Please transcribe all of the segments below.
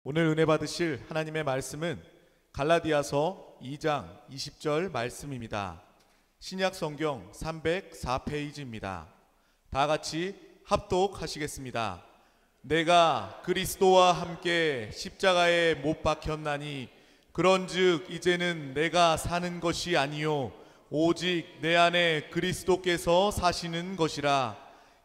오늘 은혜 받으실 하나님의 말씀은 갈라디아서 2장 20절 말씀입니다. 신약 성경 304페이지입니다. 다 같이 합독하시겠습니다. 내가 그리스도와 함께 십자가에 못 박혔나니 그런즉 이제는 내가 사는 것이 아니요 오직 내 안에 그리스도께서 사시는 것이라.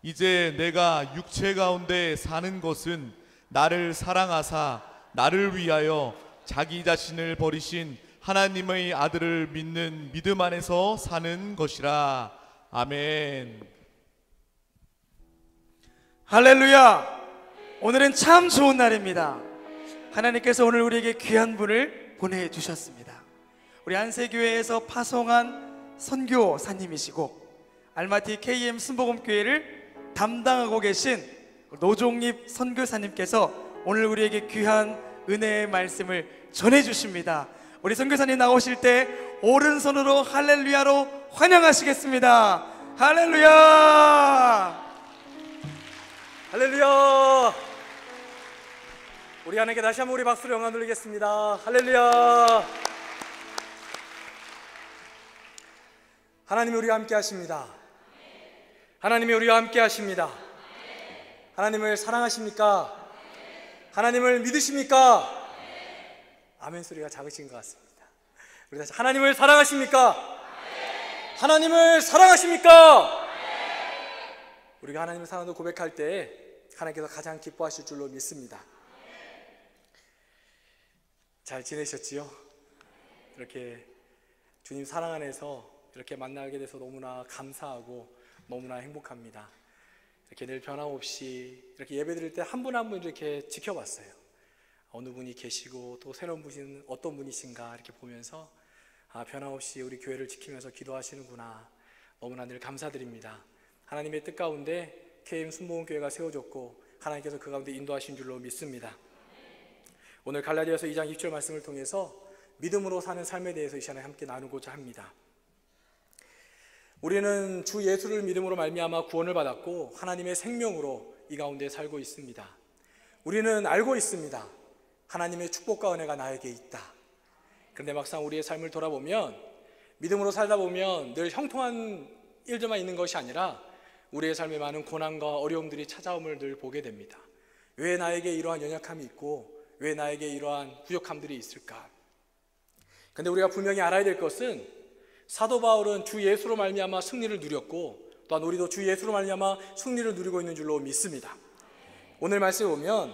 이제 내가 육체 가운데 사는 것은 나를 사랑하사 나를 위하여 자기 자신을 버리신 하나님의 아들을 믿는 믿음 안에서 사는 것이라. 아멘. 할렐루야! 오늘은 참 좋은 날입니다. 하나님께서 오늘 우리에게 귀한 분을 보내주셨습니다. 우리 안세교회에서 파송한 선교사님이시고 알마티 KM 순복음교회를 담당하고 계신 노종립 선교사님께서 오늘 우리에게 귀한 은혜의 말씀을 전해주십니다. 우리 선교사님 나오실 때 오른손으로 할렐루야로 환영하시겠습니다. 할렐루야! 할렐루야! 우리 하나님께 다시 한번 우리 박수로 영광 돌리겠습니다. 할렐루야! 하나님이 우리와 함께 하십니다. 하나님이 우리와 함께 하십니다. 하나님을 사랑하십니까? 하나님을 믿으십니까? 아멘 소리가 작으신 것 같습니다. 우리 다시 하나님을 사랑하십니까? 하나님을 사랑하십니까? 우리가 하나님을 사랑한다고 고백할 때 하나님께서 가장 기뻐하실 줄로 믿습니다. 잘 지내셨지요? 이렇게 주님 사랑 안에서 이렇게 만나게 돼서 너무나 감사하고 너무나 행복합니다. 이렇게 늘 변함없이 이렇게 예배 드릴 때 한 분 한 분 이렇게 지켜봤어요. 어느 분이 계시고 또 새로운 분은 어떤 분이신가 이렇게 보면서 변함없이 우리 교회를 지키면서 기도하시는구나. 너무나 늘 감사드립니다. 하나님의 뜻 가운데 KM 순복음교회가 세워졌고 하나님께서 그 가운데 인도하신 줄로 믿습니다. 오늘 갈라디아서 2장 20절 말씀을 통해서 믿음으로 사는 삶에 대해서 이 시간에 함께 나누고자 합니다. 우리는 주 예수를 믿음으로 말미암아 구원을 받았고 하나님의 생명으로 이 가운데 살고 있습니다. 우리는 알고 있습니다. 하나님의 축복과 은혜가 나에게 있다. 그런데 막상 우리의 삶을 돌아보면 믿음으로 살다 보면 늘 형통한 일들만 있는 것이 아니라 우리의 삶에 많은 고난과 어려움들이 찾아옴을 늘 보게 됩니다. 왜 나에게 이러한 연약함이 있고 왜 나에게 이러한 부족함들이 있을까? 그런데 우리가 분명히 알아야 될 것은 사도 바울은 주 예수로 말미암아 승리를 누렸고 또한 우리도 주 예수로 말미암아 승리를 누리고 있는 줄로 믿습니다. 오늘 말씀에 보면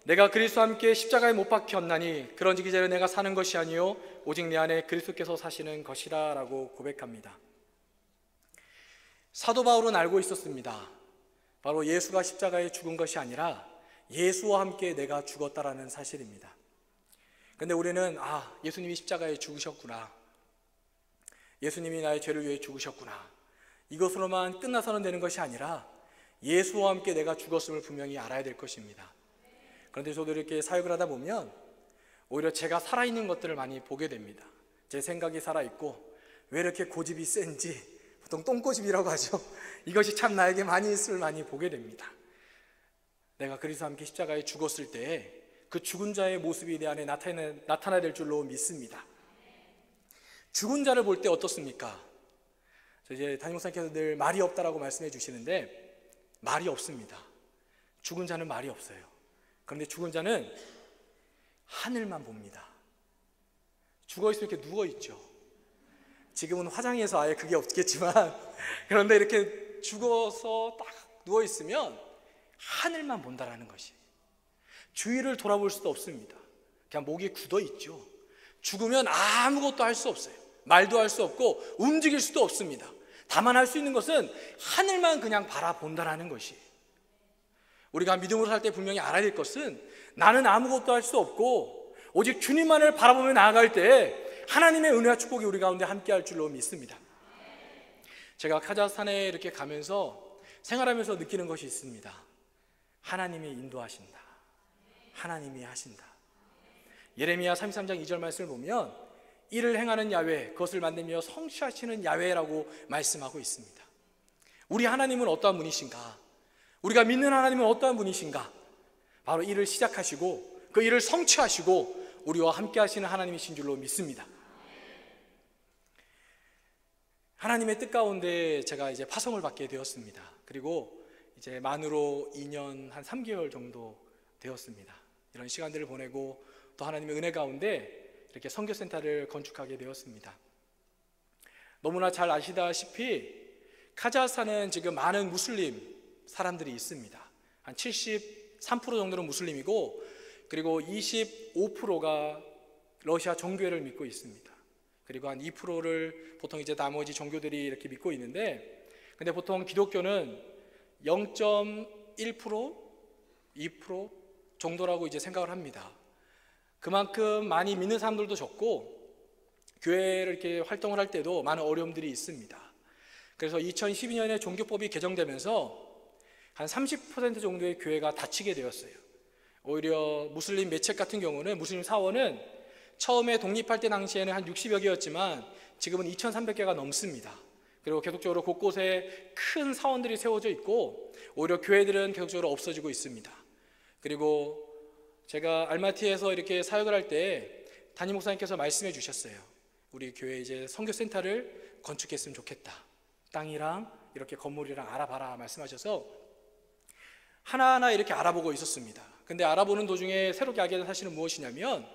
내가 그리스도와 함께 십자가에 못 박혔나니 그런즉 이제는 내가 사는 것이 아니요 오직 내 안에 그리스도께서 사시는 것이라 라고 고백합니다. 사도 바울은 알고 있었습니다. 바로 예수가 십자가에 죽은 것이 아니라 예수와 함께 내가 죽었다라는 사실입니다. 그런데 우리는 예수님이 십자가에 죽으셨구나, 예수님이 나의 죄를 위해 죽으셨구나, 이것으로만 끝나서는 되는 것이 아니라 예수와 함께 내가 죽었음을 분명히 알아야 될 것입니다. 그런데 저도 이렇게 사역을 하다 보면 오히려 제가 살아있는 것들을 많이 보게 됩니다. 제 생각이 살아있고 왜 이렇게 고집이 센지, 보통 똥고집이라고 하죠. 이것이 참 나에게 많이 있음을 많이 보게 됩니다. 내가 그리스도와 함께 십자가에 죽었을 때 그 죽은 자의 모습이 내 안에 나타나야 될 줄로 믿습니다. 죽은 자를 볼 때 어떻습니까? 이제 담임목사님께서 늘 말이 없다라고 말씀해 주시는데 말이 없습니다. 죽은 자는 말이 없어요. 그런데 죽은 자는 하늘만 봅니다. 죽어있으면 이렇게 누워있죠. 지금은 화장해서 아예 그게 없겠지만 그런데 이렇게 죽어서 딱 누워있으면 하늘만 본다라는 것이, 주위를 돌아볼 수도 없습니다. 그냥 목이 굳어있죠. 죽으면 아무것도 할 수 없어요. 말도 할 수 없고 움직일 수도 없습니다. 다만 할 수 있는 것은 하늘만 그냥 바라본다라는 것이, 우리가 믿음으로 살 때 분명히 알아야 될 것은 나는 아무것도 할 수 없고 오직 주님만을 바라보며 나아갈 때 하나님의 은혜와 축복이 우리 가운데 함께 할 줄로 믿습니다. 제가 카자흐스탄에 이렇게 가면서 생활하면서 느끼는 것이 있습니다. 하나님이 인도하신다. 하나님이 하신다. 예레미야 33장 2절 말씀을 보면 이를 행하는 야훼, 그것을 만들며 성취하시는 야훼라고 말씀하고 있습니다. 우리 하나님은 어떠한 분이신가? 우리가 믿는 하나님은 어떠한 분이신가? 바로 일을 시작하시고 그 일을 성취하시고 우리와 함께 하시는 하나님이신 줄로 믿습니다. 하나님의 뜻 가운데 제가 이제 파송을 받게 되었습니다. 그리고 이제 만으로 2년 한 3개월 정도 되었습니다. 이런 시간들을 보내고 또 하나님의 은혜 가운데 이렇게 선교센터를 건축하게 되었습니다. 너무나 잘 아시다시피 카자흐스탄은 지금 많은 무슬림 사람들이 있습니다. 한 73% 정도는 무슬림이고, 그리고 25%가 러시아 종교를 믿고 있습니다. 그리고 한 2%를 보통 이제 나머지 종교들이 이렇게 믿고 있는데, 근데 보통 기독교는 0.1%, 2% 정도라고 이제 생각을 합니다. 그만큼 많이 믿는 사람들도 적고, 교회를 이렇게 활동을 할 때도 많은 어려움들이 있습니다. 그래서 2012년에 종교법이 개정되면서 한 30% 정도의 교회가 닫히게 되었어요. 오히려 무슬림 매체 같은 경우는, 무슬림 사원은 처음에 독립할 때 당시에는 한 60여 개였지만 지금은 2,300개가 넘습니다. 그리고 계속적으로 곳곳에 큰 사원들이 세워져 있고, 오히려 교회들은 계속적으로 없어지고 있습니다. 그리고 제가 알마티에서 이렇게 사역을 할 때 담임 목사님께서 말씀해 주셨어요. 우리 교회 이제 선교센터를 건축했으면 좋겠다. 땅이랑 이렇게 건물이랑 알아봐라 말씀하셔서 하나하나 이렇게 알아보고 있었습니다. 근데 알아보는 도중에 새롭게 알게 된 사실은 무엇이냐면,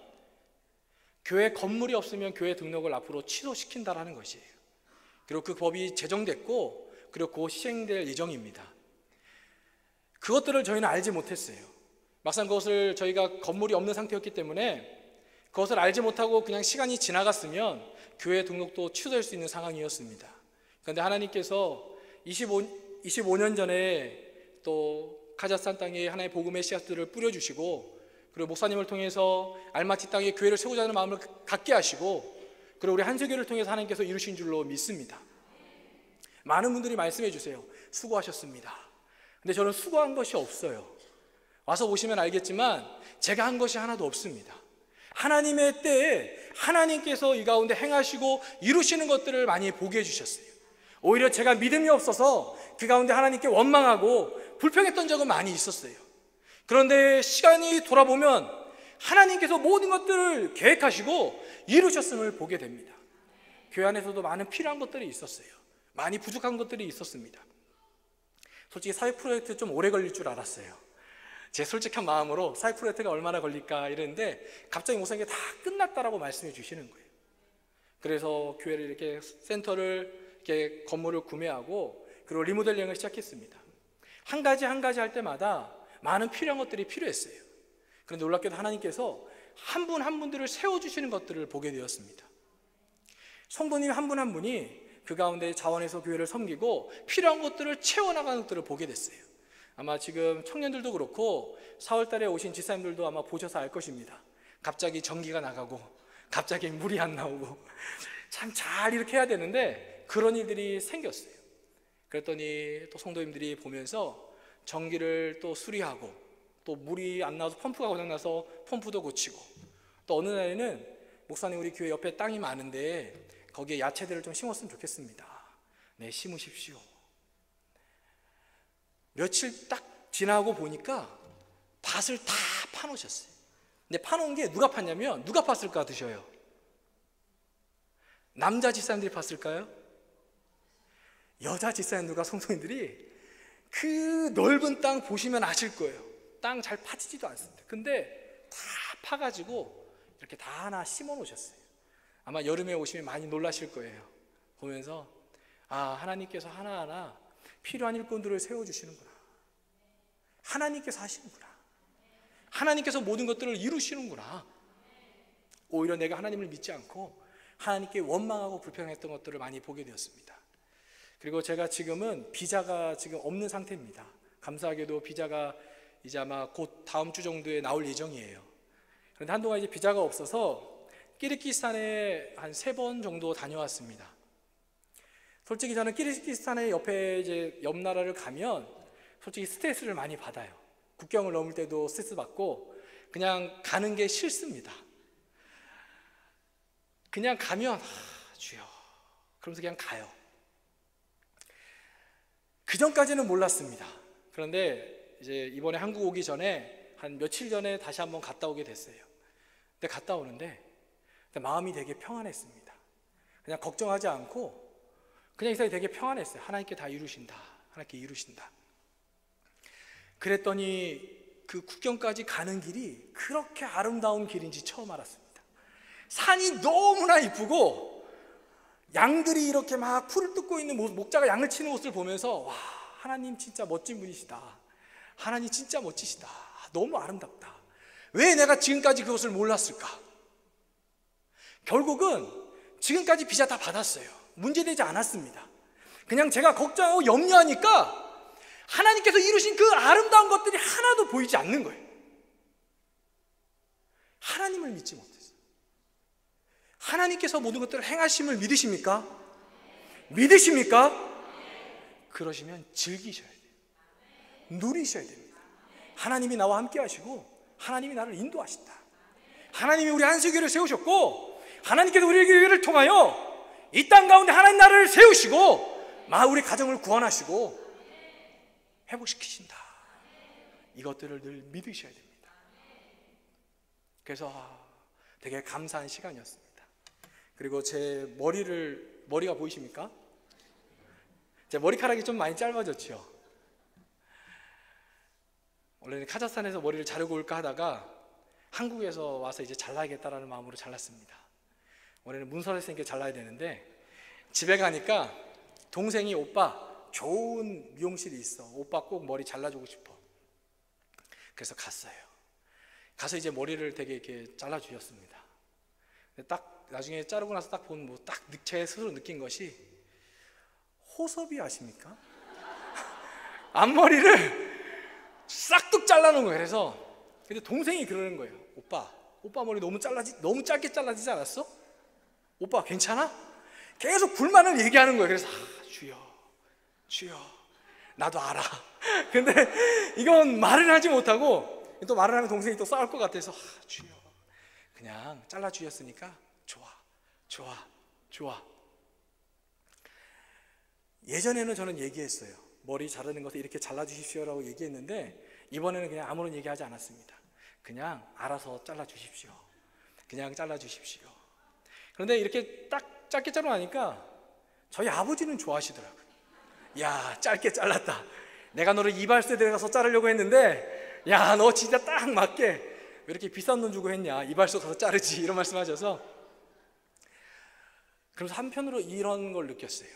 교회 건물이 없으면 교회 등록을 앞으로 취소시킨다라는 것이에요. 그리고 그 법이 제정됐고, 그리고 곧 시행될 예정입니다. 그것들을 저희는 알지 못했어요. 막상 그것을 저희가 건물이 없는 상태였기 때문에 그것을 알지 못하고 그냥 시간이 지나갔으면 교회 등록도 취소될 수 있는 상황이었습니다. 그런데 하나님께서 25년 전에 또 카자흐스탄 땅에 하나의 복음의 씨앗들을 뿌려주시고, 그리고 목사님을 통해서 알마티 땅에 교회를 세우자 하는 마음을 갖게 하시고, 그리고 우리 한세교를 통해서 하나님께서 이루신 줄로 믿습니다. 많은 분들이 말씀해 주세요. 수고하셨습니다. 근데 저는 수고한 것이 없어요. 와서 보시면 알겠지만 제가 한 것이 하나도 없습니다. 하나님의 때에 하나님께서 이 가운데 행하시고 이루시는 것들을 많이 보게 해주셨어요. 오히려 제가 믿음이 없어서 그 가운데 하나님께 원망하고 불평했던 적은 많이 있었어요. 그런데 시간이 돌아보면 하나님께서 모든 것들을 계획하시고 이루셨음을 보게 됩니다. 교회 안에서도 많은 필요한 것들이 있었어요. 많이 부족한 것들이 있었습니다. 솔직히 사회 프로젝트 좀 오래 걸릴 줄 알았어요. 제 솔직한 마음으로 사회 프로젝트가 얼마나 걸릴까 이랬는데, 갑자기 목사님이 다 끝났다라고 말씀해 주시는 거예요. 그래서 교회를 이렇게 센터를 이렇게 건물을 구매하고, 그리고 리모델링을 시작했습니다. 한 가지 한 가지 할 때마다 많은 필요한 것들이 필요했어요. 그런데 놀랍게도 하나님께서 한 분 한 분들을 세워주시는 것들을 보게 되었습니다. 성도님 한 분 한 분이 그 가운데 자원해서 교회를 섬기고 필요한 것들을 채워나가는 것들을 보게 됐어요. 아마 지금 청년들도 그렇고 4월 달에 오신 지사님들도 아마 보셔서 알 것입니다. 갑자기 전기가 나가고 갑자기 물이 안 나오고 참 잘 이렇게 해야 되는데 그런 일들이 생겼어요. 그랬더니 또 성도님들이 보면서 전기를 또 수리하고, 또 물이 안 나와서 펌프가 고장나서 펌프도 고치고, 또 어느 날에는 목사님 우리 교회 옆에 땅이 많은데 거기에 야채들을 좀 심었으면 좋겠습니다. 네, 심으십시오. 며칠 딱 지나고 보니까 밭을 다 파놓으셨어요. 근데 파놓은 게 누가 팠냐면, 누가 팠을까 드셔요? 남자 집사님들이 팠을까요? 여자 집사님들과 성도님들이 그 넓은 땅 보시면 아실 거예요. 땅 잘 파지지도 않습니다. 근데 다 파가지고 이렇게 다 하나 심어 놓으셨어요. 아마 여름에 오시면 많이 놀라실 거예요. 보면서 하나님께서 하나하나 필요한 일꾼들을 세워주시는구나. 하나님께서 하시는구나. 하나님께서 모든 것들을 이루시는구나. 오히려 내가 하나님을 믿지 않고 하나님께 원망하고 불평했던 것들을 많이 보게 되었습니다. 그리고 제가 지금은 비자가 지금 없는 상태입니다. 감사하게도 비자가 이제 아마 곧 다음 주 정도에 나올 예정이에요. 그런데 한동안 이제 비자가 없어서 키르기스탄에 한 3번 정도 다녀왔습니다. 솔직히 저는 키르기스탄의 옆에 이제 옆 나라를 가면 솔직히 스트레스를 많이 받아요. 국경을 넘을 때도 스트레스 받고 그냥 가는 게 싫습니다. 그냥 가면 주여 그러면서 그냥 가요. 그 전까지는 몰랐습니다. 그런데 이제 이번에 한국 오기 전에 한 며칠 전에 다시 한번 갔다 오게 됐어요. 근데 갔다 오는데 마음이 되게 평안했습니다. 그냥 걱정하지 않고 그냥 이 사람이 되게 평안했어요. 하나님께 다 이루신다. 하나님께 이루신다. 그랬더니 그 국경까지 가는 길이 그렇게 아름다운 길인지 처음 알았습니다. 산이 너무나 이쁘고 양들이 이렇게 막 풀을 뜯고 있는 목자가 양을 치는 모습을 보면서 와, 하나님 진짜 멋진 분이시다. 하나님 진짜 멋지시다. 너무 아름답다. 왜 내가 지금까지 그것을 몰랐을까? 결국은 지금까지 비자 다 받았어요. 문제되지 않았습니다. 그냥 제가 걱정하고 염려하니까 하나님께서 이루신 그 아름다운 것들이 하나도 보이지 않는 거예요. 하나님을 믿지 못했어요. 하나님께서 모든 것들을 행하심을 믿으십니까? 믿으십니까? 그러시면 즐기셔야 돼요. 누리셔야 됩니다. 하나님이 나와 함께 하시고 하나님이 나를 인도하신다. 하나님이 우리 안식일을 세우셨고 하나님께서 우리 교회를 통하여 이 땅 가운데 하나님 나라를 세우시고 우리 가정을 구원하시고 회복시키신다. 이것들을 늘 믿으셔야 됩니다. 그래서 되게 감사한 시간이었습니다. 그리고 제 머리가 보이십니까? 제 머리카락이 좀 많이 짧아졌죠. 원래는 카자흐스탄에서 머리를 자르고 올까 하다가 한국에서 와서 이제 잘라야겠다라는 마음으로 잘랐습니다. 원래는 문설에 선생님께 잘라야 되는데 집에 가니까 동생이 오빠 좋은 미용실이 있어. 오빠 꼭 머리 잘라주고 싶어. 그래서 갔어요. 가서 이제 머리를 되게 이렇게 잘라주셨습니다. 딱 나중에 자르고 나서 딱 보면 딱 제 스스로 느낀 것이 호섭이 아십니까? 앞머리를 싹둑 잘라놓은 거예요. 그래서 근데 동생이 그러는 거예요. 오빠 머리 너무 짧게 잘라지지 않았어? 오빠 괜찮아? 계속 불만을 얘기하는 거예요. 그래서 주여 나도 알아. 근데 이건 말을 하지 못하고 또 말을 하면 동생이 또 싸울 것 같아서 주여 그냥 잘라주셨으니까 좋아. 예전에는 저는 얘기했어요. 머리 자르는 것을 이렇게 잘라주십시오라고 얘기했는데 이번에는 그냥 아무런 얘기하지 않았습니다. 그냥 알아서 잘라주십시오. 그냥 잘라주십시오. 그런데 이렇게 딱 짧게 자르니까 저희 아버지는 좋아하시더라고요. 야, 짧게 잘랐다. 내가 너를 이발소에 들어가서 자르려고 했는데 야, 너 진짜 딱 맞게 왜 이렇게 비싼 돈 주고 했냐. 이발소 가서 자르지. 이런 말씀하셔서 그래서 한편으로 이런 걸 느꼈어요.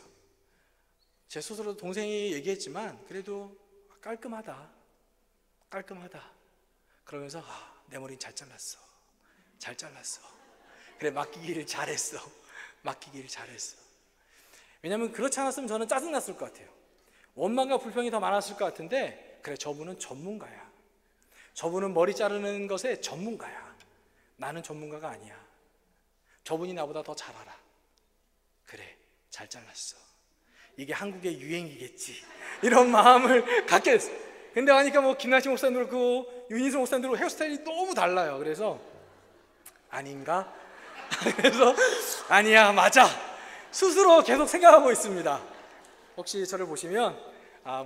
제 스스로도 동생이 얘기했지만 그래도 깔끔하다. 그러면서 내 머리는 잘 잘랐어. 그래, 맡기기를 잘했어. 왜냐하면 그렇지 않았으면 저는 짜증났을 것 같아요. 원망과 불평이 더 많았을 것 같은데 그래, 저분은 전문가야. 저분은 머리 자르는 것에 전문가야. 나는 전문가가 아니야. 저분이 나보다 더 잘 알아. 그래, 잘 잘랐어. 이게 한국의 유행이겠지. 이런 마음을 갖게 됐어요. 근데 하니까 김나시 목사님 그렇고 윤희성 목사님 그렇고 헤어스타일이 너무 달라요. 그래서 아닌가? 그래서 아니야, 맞아. 스스로 계속 생각하고 있습니다. 혹시 저를 보시면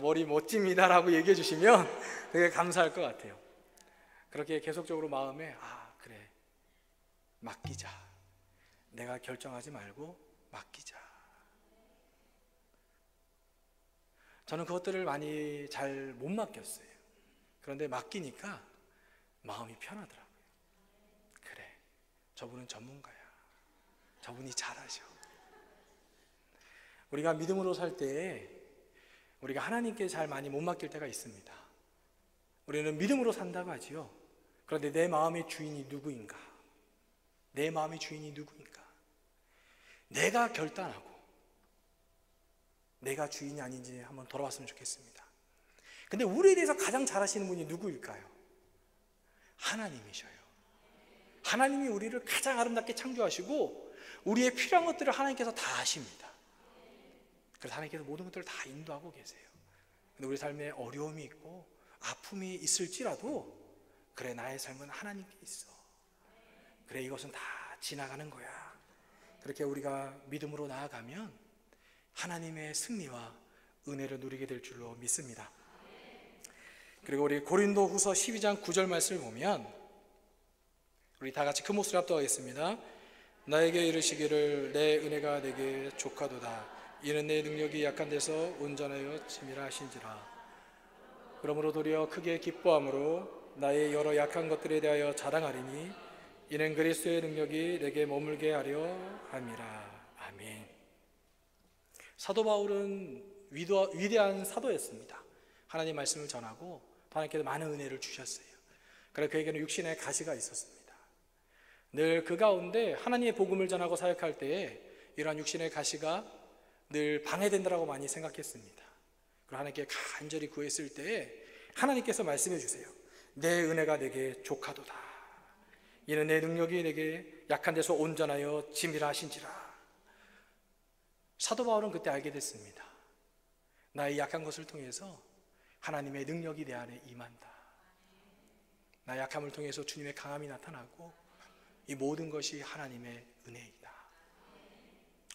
머리 멋집니다 라고 얘기해 주시면 되게 감사할 것 같아요. 그렇게 계속적으로 마음에 그래, 맡기자. 내가 결정하지 말고 맡기자. 저는 그것들을 많이 잘 못 맡겼어요. 그런데 맡기니까 마음이 편하더라고요. 그래, 저분은 전문가야. 저분이 잘하셔. 우리가 믿음으로 살 때에 우리가 하나님께 잘 많이 못 맡길 때가 있습니다. 우리는 믿음으로 산다고 하지요. 그런데 내 마음의 주인이 누구인가? 내가 결단하고 내가 주인이 아닌지 한번 돌아봤으면 좋겠습니다. 근데 우리에 대해서 가장 잘 아시는 분이 누구일까요? 하나님이셔요. 하나님이 우리를 가장 아름답게 창조하시고 우리의 필요한 것들을 하나님께서 다 아십니다. 그래서 하나님께서 모든 것들을 다 인도하고 계세요. 근데 우리 삶에 어려움이 있고 아픔이 있을지라도 그래, 나의 삶은 하나님께 있어. 그래, 이것은 다 지나가는 거야. 그렇게 우리가 믿음으로 나아가면 하나님의 승리와 은혜를 누리게 될 줄로 믿습니다. 그리고 우리 고린도후서 12장 9절 말씀을 보면 우리 다 같이 큰 목소리 합독하겠습니다. 나에게 이르시기를 내 은혜가 내게 족하도다. 이는 내 능력이 약한 데서 온전하여 짐이라 하신지라. 그러므로 도리어 크게 기뻐함으로 나의 여러 약한 것들에 대하여 자랑하리니 이는 그리스도의 능력이 내게 머물게 하려 함이라. 아멘. 사도 바울은 위대한 사도였습니다. 하나님 말씀을 전하고 하나님께서 많은 은혜를 주셨어요. 그래서 그에게는 육신의 가시가 있었습니다. 늘 그 가운데 하나님의 복음을 전하고 사역할 때에 이러한 육신의 가시가 늘 방해된다라고 많이 생각했습니다. 그리고 하나님께 간절히 구했을 때에 하나님께서 말씀해 주세요. 내 은혜가 내게 족하도다. 이는 내 능력이 내게 약한 데서 온전하여 짐이라 하신지라. 사도 바울은 그때 알게 됐습니다. 나의 약한 것을 통해서 하나님의 능력이 내 안에 임한다. 나의 약함을 통해서 주님의 강함이 나타나고 이 모든 것이 하나님의 은혜이다.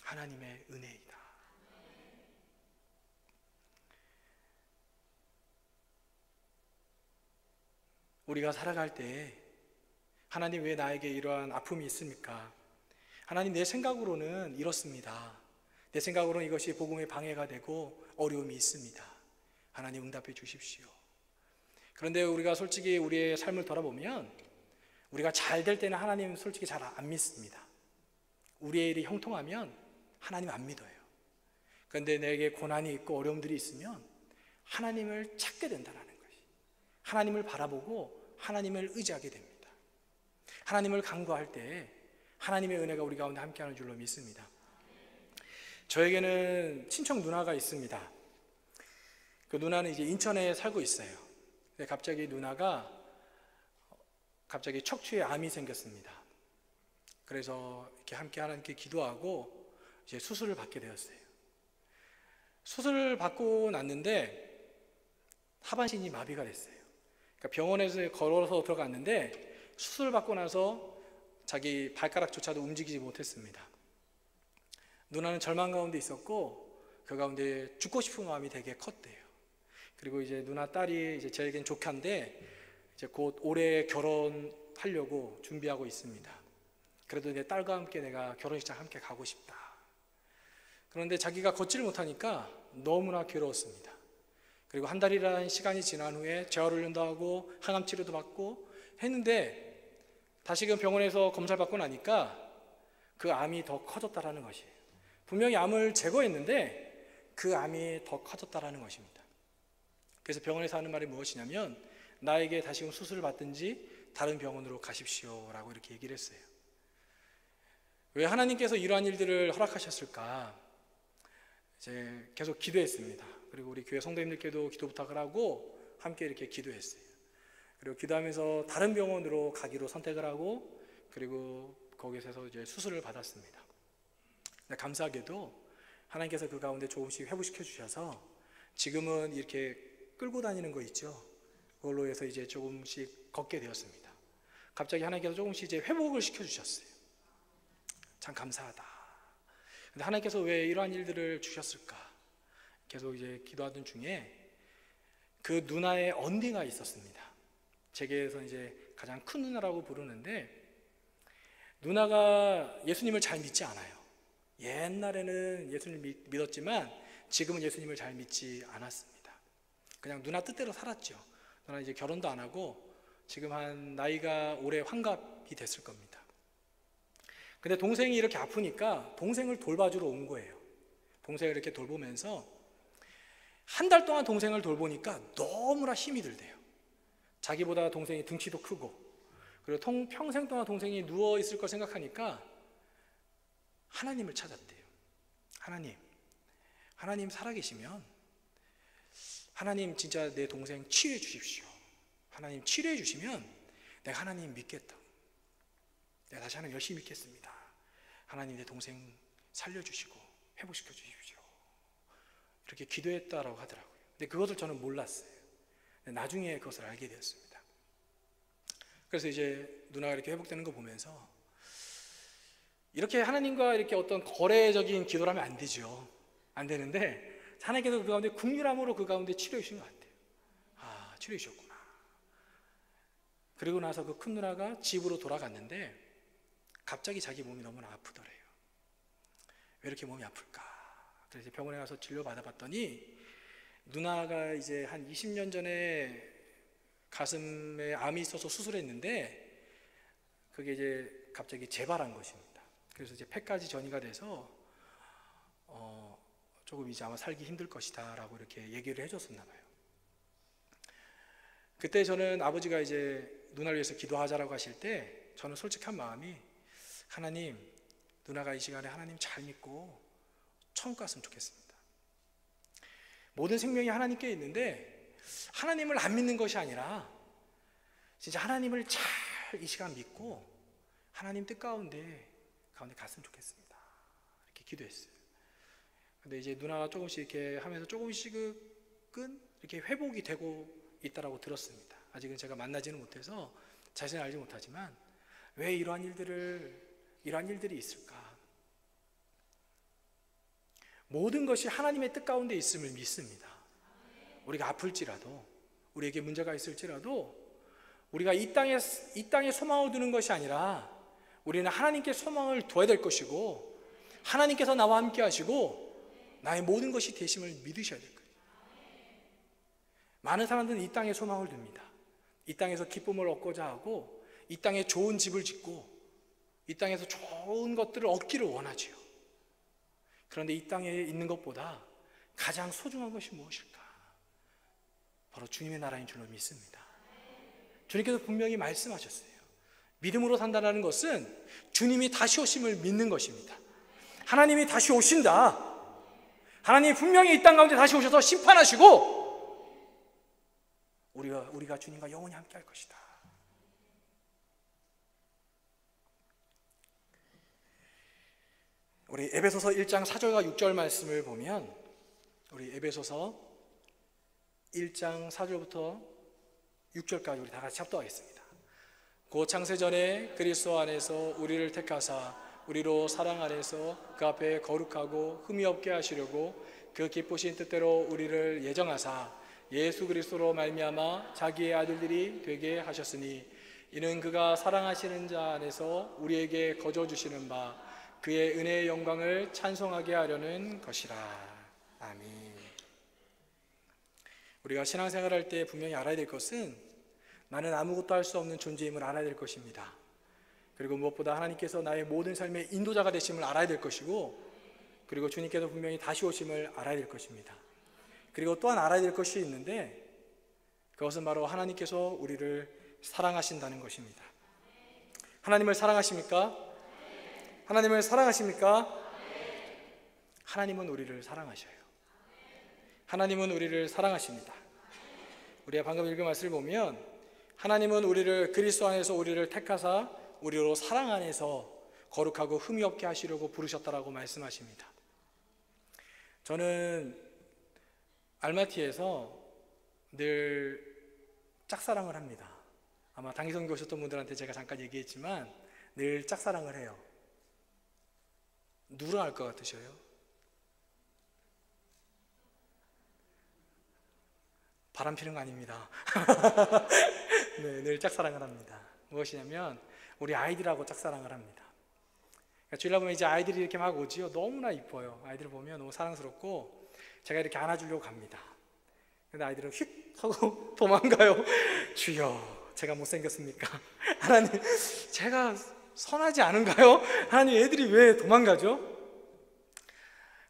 하나님의 은혜이다. 우리가 살아갈 때 하나님 왜 나에게 이러한 아픔이 있습니까? 하나님 내 생각으로는 이렇습니다. 내 생각으로는 이것이 복음의 방해가 되고 어려움이 있습니다. 하나님 응답해 주십시오. 그런데 우리가 솔직히 우리의 삶을 돌아보면 우리가 잘 될 때는 하나님 솔직히 잘 안 믿습니다. 우리의 일이 형통하면 하나님 안 믿어요. 그런데 내게 고난이 있고 어려움들이 있으면 하나님을 찾게 된다는 것이, 하나님을 바라보고 하나님을 의지하게 됩니다. 하나님을 간구할 때 하나님의 은혜가 우리 가운데 함께하는 줄로 믿습니다. 저에게는 친척 누나가 있습니다. 그 누나는 이제 인천에 살고 있어요. 근데 갑자기 누나가 척추에 암이 생겼습니다. 그래서 이렇게 함께 하나님께 기도하고 이제 수술을 받게 되었어요. 수술을 받고 났는데 하반신이 마비가 됐어요. 그러니까 병원에서 걸어서 들어갔는데 수술을 받고 나서 자기 발가락조차도 움직이지 못했습니다. 누나는 절망 가운데 있었고 그 가운데 죽고 싶은 마음이 되게 컸대요. 그리고 이제 누나 딸이 이제 저에겐 조카인데 이제 곧 올해 결혼하려고 준비하고 있습니다. 그래도 내 딸과 함께 내가 결혼식장 함께 가고 싶다. 그런데 자기가 걷지를 못하니까 너무나 괴로웠습니다. 그리고 한 달이라는 시간이 지난 후에 재활훈련도 하고 항암 치료도 받고 했는데 다시금 병원에서 검사를 받고 나니까 그 암이 더 커졌다라는 것이에요. 분명히 암을 제거했는데 그 암이 더 커졌다라는 것입니다. 그래서 병원에서 하는 말이 무엇이냐면 나에게 다시금 수술을 받든지 다른 병원으로 가십시오 라고 이렇게 얘기를 했어요. 왜 하나님께서 이러한 일들을 허락하셨을까? 이제 계속 기도했습니다. 그리고 우리 교회 성도님들께도 기도 부탁을 하고 함께 이렇게 기도했어요. 그리고 기도하면서 다른 병원으로 가기로 선택을 하고 그리고 거기서 이제 수술을 받았습니다. 근데 감사하게도 하나님께서 그 가운데 조금씩 회복시켜 주셔서 지금은 이렇게 끌고 다니는 거 있죠. 그걸로 해서 이제 조금씩 걷게 되었습니다. 갑자기 하나님께서 조금씩 이제 회복을 시켜 주셨어요. 참 감사하다. 근데 하나님께서 왜 이러한 일들을 주셨을까? 계속 이제 기도하던 중에 그 누나의 언니가 있었습니다. 제게서 이제 가장 큰 누나라고 부르는데 누나가 예수님을 잘 믿지 않아요. 옛날에는 예수님을 믿었지만 지금은 예수님을 잘 믿지 않았습니다. 그냥 누나 뜻대로 살았죠. 누나 이제 결혼도 안 하고 지금 한 나이가 올해 환갑이 됐을 겁니다. 근데 동생이 이렇게 아프니까 동생을 돌봐주러 온 거예요. 동생을 이렇게 돌보면서 한 달 동안 동생을 돌보니까 너무나 힘이 들대요. 자기보다 동생이 등치도 크고 그리고 평생 동안 동생이 누워있을 걸 생각하니까 하나님을 찾았대요. 하나님 살아계시면 하나님 진짜 내 동생 치료해 주십시오. 하나님 치료해 주시면 내가 하나님 믿겠다. 내가 다시 하나님 열심히 믿겠습니다. 하나님 내 동생 살려주시고 회복시켜 주십시오. 이렇게 기도했다라고 하더라고요. 근데 그것을 저는 몰랐어요. 나중에 그것을 알게 되었습니다. 그래서 이제 누나가 이렇게 회복되는 거 보면서 이렇게 하나님과 이렇게 어떤 거래적인 기도를 하면 안 되죠. 안 되는데 하나님께서 그 가운데 긍휼함으로 그 가운데 치료해 주신 것 같아요. 치료해 주셨구나. 그리고 나서 그 큰 누나가 집으로 돌아갔는데 갑자기 자기 몸이 너무나 아프더래요. 왜 이렇게 몸이 아플까? 그래서 병원에 가서 진료 받아봤더니 누나가 이제 한 20년 전에 가슴에 암이 있어서 수술했는데 그게 이제 갑자기 재발한 것입니다. 그래서 이제 폐까지 전이가 돼서 조금 이제 아마 살기 힘들 것이다 라고 이렇게 얘기를 해줬었나 봐요. 그때 저는 아버지가 이제 누나를 위해서 기도하자라고 하실 때 저는 솔직한 마음이 하나님, 누나가 이 시간에 하나님 잘 믿고 천국 갔으면 좋겠습니다. 모든 생명이 하나님께 있는데 하나님을 안 믿는 것이 아니라 진짜 하나님을 잘 이 시간 믿고 하나님 뜻 가운데 갔으면 좋겠습니다. 이렇게 기도했어요. 근데 이제 누나가 조금씩 이렇게 하면서 조금씩은 이렇게 회복이 되고 있다라고 들었습니다. 아직은 제가 만나지는 못해서 자세히 알지 못하지만 왜 이러한 일들이 있을까? 모든 것이 하나님의 뜻 가운데 있음을 믿습니다. 우리가 아플지라도, 우리에게 문제가 있을지라도 우리가 이 땅에 소망을 두는 것이 아니라 우리는 하나님께 소망을 둬야 될 것이고 하나님께서 나와 함께 하시고 나의 모든 것이 되심을 믿으셔야 될 거예요. 많은 사람들은 이 땅에 소망을 둡니다. 이 땅에서 기쁨을 얻고자 하고 이 땅에 좋은 집을 짓고 이 땅에서 좋은 것들을 얻기를 원하지요. 그런데 이 땅에 있는 것보다 가장 소중한 것이 무엇일까? 바로 주님의 나라인 줄로 믿습니다. 주님께서 분명히 말씀하셨어요. 믿음으로 산다는 것은 주님이 다시 오심을 믿는 것입니다. 하나님이 다시 오신다. 하나님이 분명히 이 땅 가운데 다시 오셔서 심판하시고 우리가 주님과 영원히 함께 할 것이다. 우리 에베소서 1장 4절과 6절 말씀을 보면 우리 에베소서 1장 4절부터 6절까지 우리 다 같이 합독하겠습니다. 곧 창세전에 그리스도 안에서 우리를 택하사 우리로 사랑 안에서 그 앞에 거룩하고 흠이 없게 하시려고 그 기쁘신 뜻대로 우리를 예정하사 예수 그리스도로 말미암아 자기의 아들들이 되게 하셨으니 이는 그가 사랑하시는 자 안에서 우리에게 거저 주시는 바 그의 은혜의 영광을 찬송하게 하려는 것이라. 아멘. 우리가 신앙생활 할 때 분명히 알아야 될 것은 나는 아무것도 할 수 없는 존재임을 알아야 될 것입니다. 그리고 무엇보다 하나님께서 나의 모든 삶의 인도자가 되심을 알아야 될 것이고 그리고 주님께서 분명히 다시 오심을 알아야 될 것입니다. 그리고 또한 알아야 될 것이 있는데 그것은 바로 하나님께서 우리를 사랑하신다는 것입니다. 하나님을 사랑하십니까? 하나님을 사랑하십니까? 하나님은 우리를 사랑하셔요. 하나님은 우리를 사랑하십니다. 우리가 방금 읽은 말씀을 보면 하나님은 우리를 그리스도 안에서 우리를 택하사 우리로 사랑 안에서 거룩하고 흠이 없게 하시려고 부르셨다라고 말씀하십니다. 저는 알마티에서 늘 짝사랑을 합니다. 아마 당기선교 오셨던 분들한테 제가 잠깐 얘기했지만 늘 짝사랑을 해요. 누구랑 할 것 같으셔요? 바람 피는 거 아닙니다. 네, 늘 짝사랑을 합니다. 무엇이냐면 우리 아이들하고 짝사랑을 합니다. 그러니까 주일날 보면 이제 아이들이 이렇게 막 오지요. 너무나 이뻐요. 아이들을 보면 너무 사랑스럽고 제가 이렇게 안아주려고 갑니다. 근데 아이들은 휙 하고 도망가요. 주여, 제가 못생겼습니까? 하나님, 제가 선하지 않은가요? 하나님, 애들이 왜 도망가죠?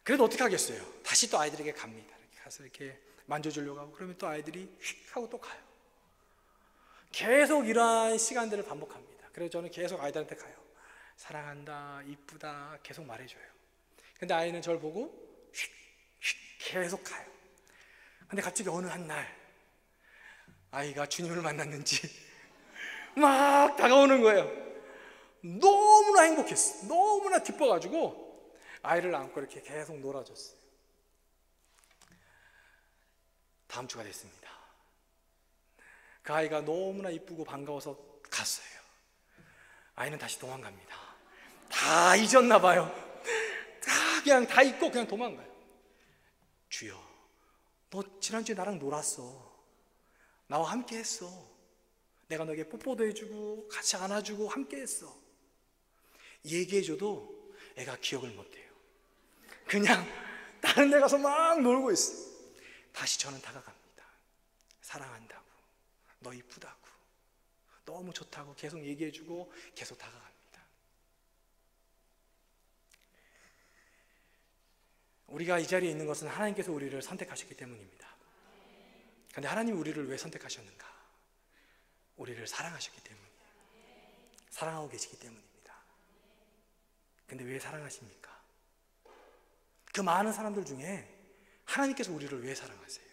그래도 어떻게 하겠어요? 다시 또 아이들에게 갑니다. 이렇게 가서 이렇게 만져주려고 하고 그러면 또 아이들이 휙 하고 또 가요. 계속 이러한 시간들을 반복합니다. 그래서 저는 계속 아이들한테 가요. 사랑한다, 이쁘다 계속 말해줘요. 근데 아이는 저를 보고 휙 계속 가요. 근데 갑자기 어느 한 날 아이가 주님을 만났는지 막 다가오는 거예요. 너무나 행복했어. 너무나 기뻐가지고 아이를 안고 이렇게 계속 놀아줬어요. 다음 주가 됐습니다. 그 아이가 너무나 이쁘고 반가워서 갔어요. 아이는 다시 도망갑니다. 다 잊었나 봐요. 그냥 다 잊고 그냥 도망가요. 주여, 너 지난주에 나랑 놀았어. 나와 함께 했어. 내가 너에게 뽀뽀도 해주고 같이 안아주고 함께 했어. 얘기해줘도 애가 기억을 못해요. 그냥 다른 데 가서 막 놀고 있어요. 다시 저는 다가갑니다. 사랑한다고, 너 이쁘다고, 너무 좋다고 계속 얘기해주고 계속 다가갑니다. 우리가 이 자리에 있는 것은 하나님께서 우리를 선택하셨기 때문입니다. 그런데 하나님이 우리를 왜 선택하셨는가? 우리를 사랑하셨기 때문이에요. 사랑하고 계시기 때문입니다. 근데 왜 사랑하십니까? 그 많은 사람들 중에 하나님께서 우리를 왜 사랑하세요?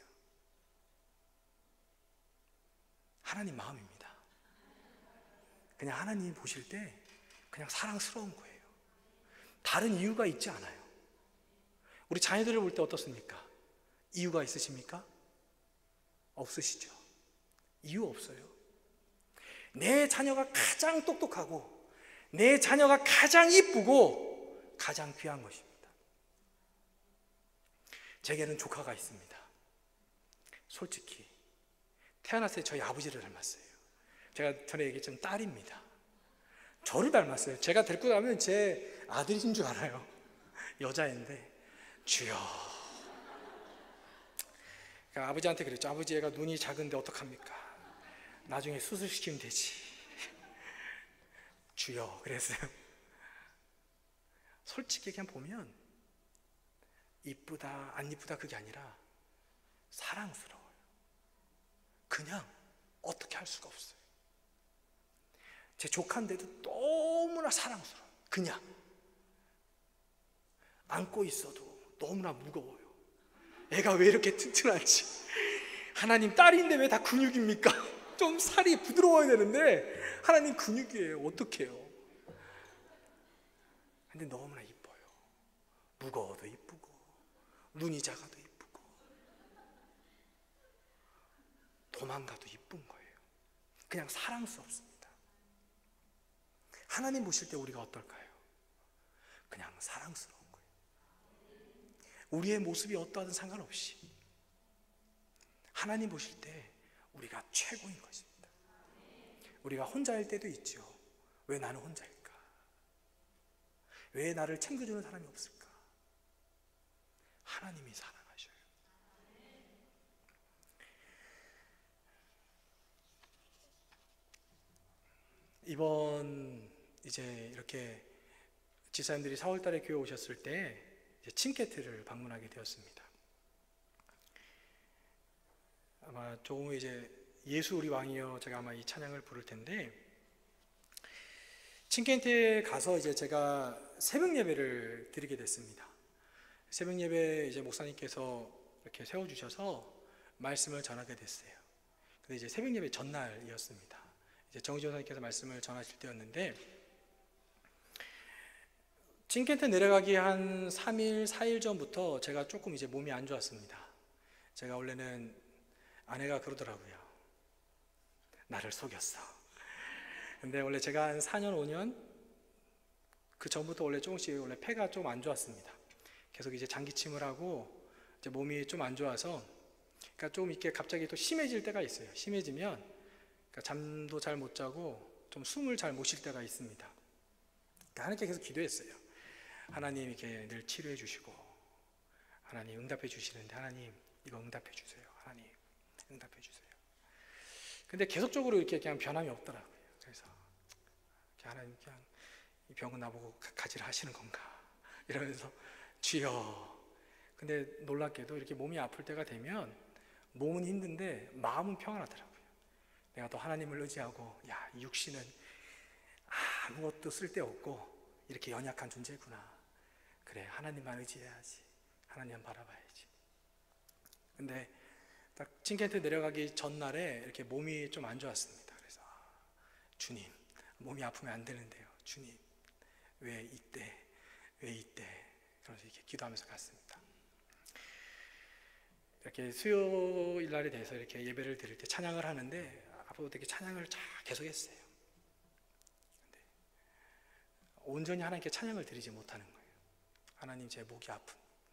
하나님 마음입니다. 그냥 하나님 보실 때 그냥 사랑스러운 거예요. 다른 이유가 있지 않아요. 우리 자녀들을 볼 때 어떻습니까? 이유가 있으십니까? 없으시죠? 이유 없어요. 내 자녀가 가장 똑똑하고 내 자녀가 가장 이쁘고 가장 귀한 것입니다. 제게는 조카가 있습니다. 솔직히 태어났을 때 저희 아버지를 닮았어요. 제가 전에 얘기했지만 딸입니다. 저를 닮았어요. 제가 데리고 가면 제 아들인 줄 알아요. 여자인데 주여. 그러니까 아버지한테 그랬죠. 아버지, 얘가 눈이 작은데 어떡합니까? 나중에 수술시키면 되지. 주여 그랬어요. 솔직히 그냥 보면 이쁘다 안 이쁘다 그게 아니라 사랑스러워요. 그냥 어떻게 할 수가 없어요. 제 조카인데도 너무나 사랑스러워요. 그냥 안고 있어도 너무나 무거워요. 애가 왜 이렇게 튼튼한지. 하나님, 딸인데 왜 다 근육입니까? 좀 살이 부드러워야 되는데 하나님 근육이에요. 어떡해요? 근데 너무나 이뻐요. 무거워도 이쁘고 눈이 작아도 이쁘고 도망가도 이쁜 거예요. 그냥 사랑스럽습니다. 하나님 보실 때 우리가 어떨까요? 그냥 사랑스러운 거예요. 우리의 모습이 어떠하든 상관없이 하나님 보실 때 우리가 최고인 것입니다. 우리가 혼자일 때도 있죠. 왜 나는 혼자일까? 왜 나를 챙겨주는 사람이 없을까? 하나님이 사랑하셔요. 이번 이제 이렇게 지사님들이 4월달에 교회 오셨을 때 칭케트를 방문하게 되었습니다. 아마 조금 이제 예수 우리 왕이여 제가 아마 이 찬양을 부를 텐데, 칭케트에 가서 이제 제가 새벽 예배를 드리게 됐습니다. 새벽 예배 이제 목사님께서 이렇게 세워주셔서 말씀을 전하게 됐어요. 근데 이제 새벽 예배 전날이었습니다. 이제 정의조 사님께서 말씀을 전하실 때였는데, 칭케트 내려가기 한 3일, 4일 전부터 제가 조금 이제 몸이 안 좋았습니다. 제가 원래는 아내가 그러더라고요. 나를 속였어. 근데 원래 제가 한 4년, 5년 그 전부터 원래 조금씩 원래 폐가 좀 안 좋았습니다. 계속 이제 장기침을 하고 이제 몸이 좀 안 좋아서, 그러니까 좀 이렇게 갑자기 또 심해질 때가 있어요. 심해지면 그러니까 잠도 잘 못 자고 좀 숨을 잘 못 쉴 때가 있습니다. 그러니까 하나님께 계속 기도했어요. 하나님 이렇게 늘 치료해 주시고 하나님 응답해 주시는데 하나님 이거 응답해 주세요. 하나님 응답해 주세요. 근데 계속적으로 이렇게 그냥 변함이 없더라고요. 그래서 하나님 그냥 이 병은 나보고 가지라 하시는 건가 이러면서 주여. 근데 놀랍게도 이렇게 몸이 아플 때가 되면 몸은 힘든데 마음은 평안하더라고요. 내가 또 하나님을 의지하고 야, 이 육신은 아무것도 쓸데없고 이렇게 연약한 존재구나. 그래, 하나님만 의지해야지. 하나님만 바라봐야지. 근데 딱 칭케트 내려가기 전날에 이렇게 몸이 좀 안 좋았습니다. 그래서 주님, 몸이 아프면 안 되는데요. 주님, 왜 이때? 그래서 이렇게 기도하면서 갔습니다. 이렇게 수요일 날에 대해서 이렇게 예배를 드릴 때 찬양을 하는데 앞으로 되게 찬양을 계속했어요. 근데 온전히 하나님께 찬양을 드리지 못하는 거예요. 하나님, 제 목이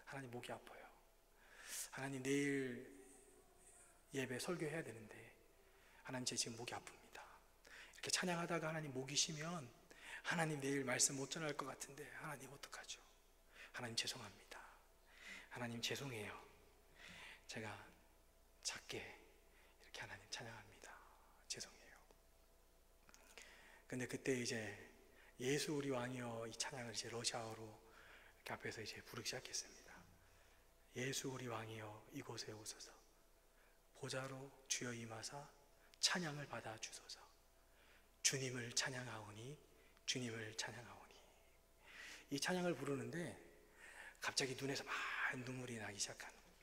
하나님 목이 아파요. 하나님, 내일 예배 설교해야 되는데 하나님 제 지금 목이 아픕니다. 이렇게 찬양하다가 하나님 목이 쉬면 하나님 내일 말씀 못 전할 것 같은데 하나님 어떡하죠? 하나님 죄송합니다. 하나님 죄송해요. 제가 작게 이렇게 하나님 찬양합니다. 죄송해요. 근데 그때 이제 예수 우리 왕이여 이 찬양을 이제 러시아어로 이렇게 앞에서 이제 부르기 시작했습니다. 예수 우리 왕이여 이곳에 오소서, 보좌로 주여 임하사 찬양을 받아 주소서. 주님을 찬양하오니 주님을 찬양하오니. 이 찬양을 부르는데 갑자기 눈에서 막 눈물이 나기 시작하는 거예요.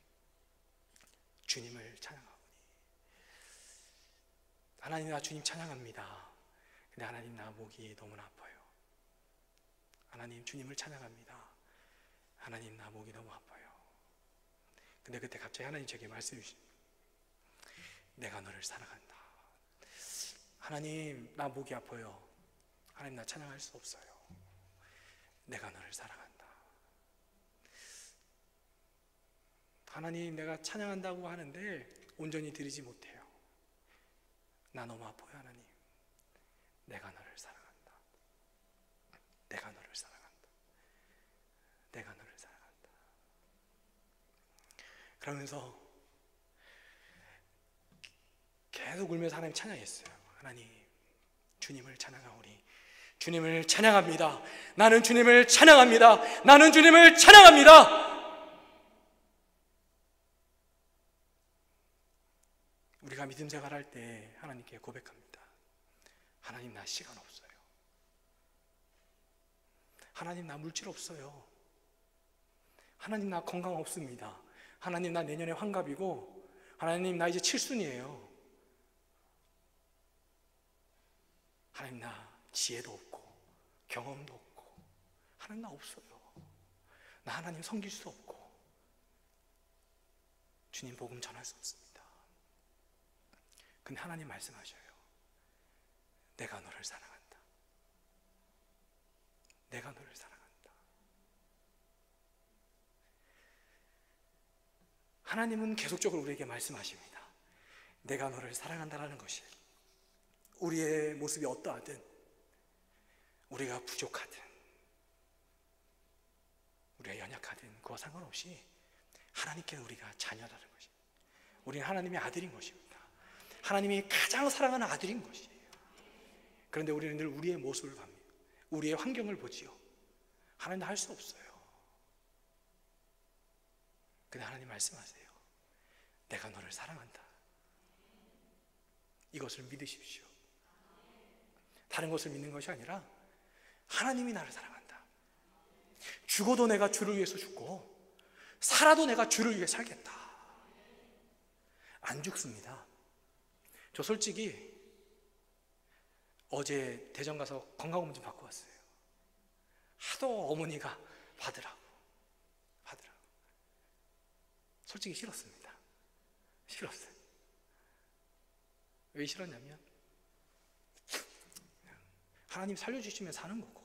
주님을 찬양하오니. 하나님 나 주님 찬양합니다. 근데 하나님 나 목이 너무나 아파요. 하나님 주님을 찬양합니다. 하나님 나 목이 너무 아파요. 근데 그때 갑자기 하나님 제게 말씀해 주십니다. 내가 너를 사랑한다. 하나님 나 목이 아파요. 하나님 나 찬양할 수 없어요. 내가 너를 사랑한다. 하나님 내가 찬양한다고 하는데 온전히 드리지 못해요. 나 너무 아파요. 하나님 내가 너를 사랑한다. 내가 너를 사랑한다. 내가 너를 사랑한다. 그러면서 계속 울면서 하나님 찬양했어요. 하나님 주님을 찬양하오니 주님을 찬양합니다. 나는 주님을 찬양합니다. 나는 주님을 찬양합니다. 우리가 믿음 생활할 때 하나님께 고백합니다. 하나님 나 시간 없어요. 하나님 나 물질 없어요. 하나님 나 건강 없습니다. 하나님 나 내년에 환갑이고 하나님 나 이제 칠순이에요. 하나님 나 지혜도 없고 경험도 없고 하나님 나 없어요. 나 하나님 섬길 수 없고 주님 복음 전할 수 없습니다. 근데 하나님 말씀하셔요. 내가 너를 사랑한다. 내가 너를 사랑한다. 하나님은 계속적으로 우리에게 말씀하십니다. 내가 너를 사랑한다라는 것이 우리의 모습이 어떠하든 우리가 부족하든 우리가 연약하든 그와 상관없이 하나님께는 우리가 자녀라는 것입니다. 우리는 하나님의 아들인 것입니다. 하나님이 가장 사랑하는 아들인 것이에요. 그런데 우리는 늘 우리의 모습을 봅니다. 우리의 환경을 보지요. 하나님도 할 수 없어요. 근데 하나님 말씀하세요. 내가 너를 사랑한다. 이것을 믿으십시오. 다른 것을 믿는 것이 아니라 하나님이 나를 사랑한다. 죽어도 내가 주를 위해서 죽고 살아도 내가 주를 위해 살겠다. 안 죽습니다. 저 솔직히 어제 대전 가서 건강검진 받고 왔어요. 하도 어머니가 받으라고. 솔직히 싫었습니다. 싫었어요. 왜 싫었냐면 하나님 살려주시면 사는 거고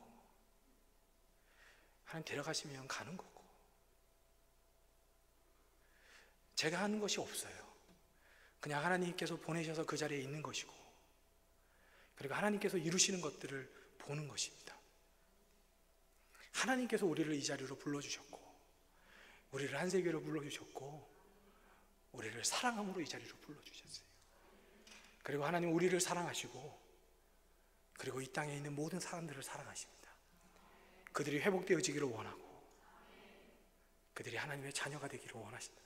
하나님 데려가시면 가는 거고 제가 하는 것이 없어요. 그냥 하나님께서 보내셔서 그 자리에 있는 것이고 그리고 하나님께서 이루시는 것들을 보는 것입니다. 하나님께서 우리를 이 자리로 불러주셨고 우리를 한세교로 불러주셨고 우리를 사랑함으로 이 자리로 불러주셨어요. 그리고 하나님 우리를 사랑하시고 그리고 이 땅에 있는 모든 사람들을 사랑하십니다. 그들이 회복되어지기를 원하고 그들이 하나님의 자녀가 되기를 원하신다.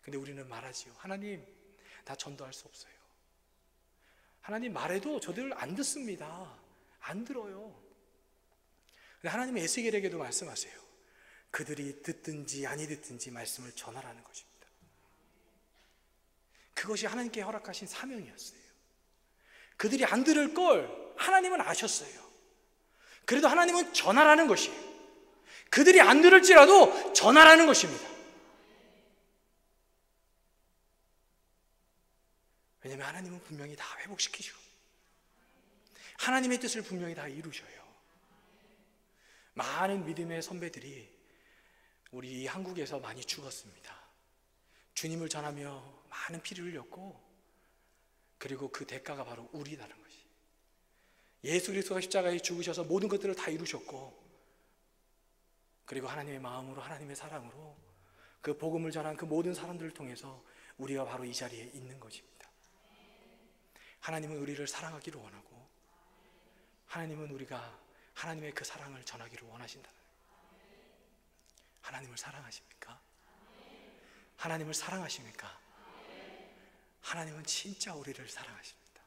근데 우리는 말하지요. 하나님 나 전도할 수 없어요. 하나님 말해도 저들 안 듣습니다. 안 들어요. 근데 하나님은 에스겔에게도 말씀하세요. 그들이 듣든지 아니 듣든지 말씀을 전하라는 것입니다. 그것이 하나님께 허락하신 사명이었어요. 그들이 안 들을 걸 하나님은 아셨어요. 그래도 하나님은 전하라는 것이에요. 그들이 안 들을지라도 전하라는 것입니다. 왜냐하면 하나님은 분명히 다 회복시키시고 하나님의 뜻을 분명히 다 이루셔요. 많은 믿음의 선배들이 우리 한국에서 많이 죽었습니다. 주님을 전하며 많은 피를 흘렸고 그리고 그 대가가 바로 우리라는 것이. 예수 그리스도가 십자가에 죽으셔서 모든 것들을 다 이루셨고, 그리고 하나님의 마음으로, 하나님의 사랑으로 그 복음을 전한 그 모든 사람들을 통해서 우리가 바로 이 자리에 있는 것입니다. 하나님은 우리를 사랑하기를 원하고, 하나님은 우리가 하나님의 그 사랑을 전하기를 원하신다는 거예요. 하나님을 사랑하십니까? 하나님을 사랑하십니까? 하나님은 진짜 우리를 사랑하십니다.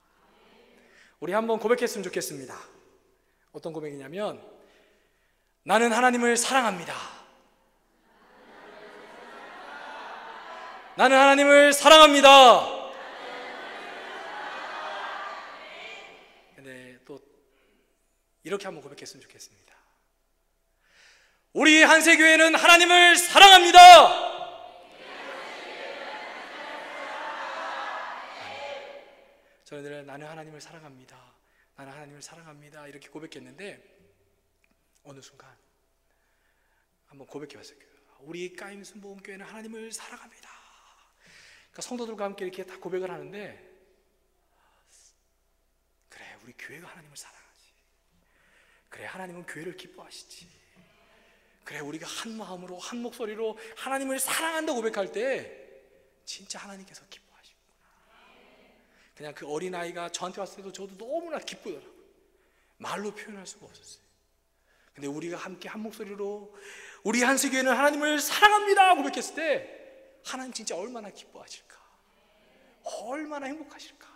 우리 한번 고백했으면 좋겠습니다. 어떤 고백이냐면, 나는 하나님을 사랑합니다. 나는 하나님을 사랑합니다. 근데 또 이렇게 한번 고백했으면 좋겠습니다. 우리 한세교회는 하나님을 사랑합니다. 저희들은 나는 하나님을 사랑합니다. 나는 하나님을 사랑합니다. 이렇게 고백했는데, 어느 순간 한번 고백해봤어요. 우리 까임 순복음교회는 하나님을 사랑합니다. 그러니까 성도들과 함께 이렇게 다 고백을 하는데, 그래, 우리 교회가 하나님을 사랑하지. 그래, 하나님은 교회를 기뻐하시지. 그래, 우리가 한 마음으로 한 목소리로 하나님을 사랑한다고 고백할 때 진짜 하나님께서 기뻐하시구나. 그냥 그 어린아이가 저한테 왔을 때도 저도 너무나 기쁘더라고요. 말로 표현할 수가 없었어요. 근데 우리가 함께 한 목소리로 우리 한세교회는 하나님을 사랑합니다 고백했을 때 하나님 진짜 얼마나 기뻐하실까, 얼마나 행복하실까.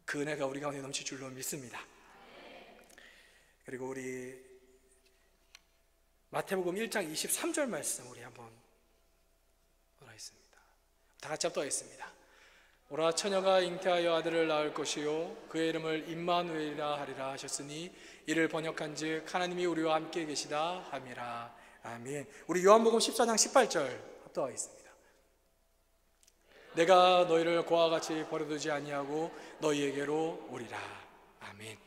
그 은혜가 우리 가운데 넘칠 줄로 믿습니다. 그리고 우리 마태복음 1장 23절 말씀 우리 한번 보라 있습니다. 다 같이 합독하겠습니다. 오라, 처녀가 잉태하여 아들을 낳을 것이요 그의 이름을 임마누엘이라 하리라 하셨으니 이를 번역한즉 하나님이 우리와 함께 계시다 함이라. 아멘. 우리 요한복음 14장 18절 합독하겠습니다. 내가 너희를 고아 같이 버려두지 아니하고 너희에게로 오리라. 아멘.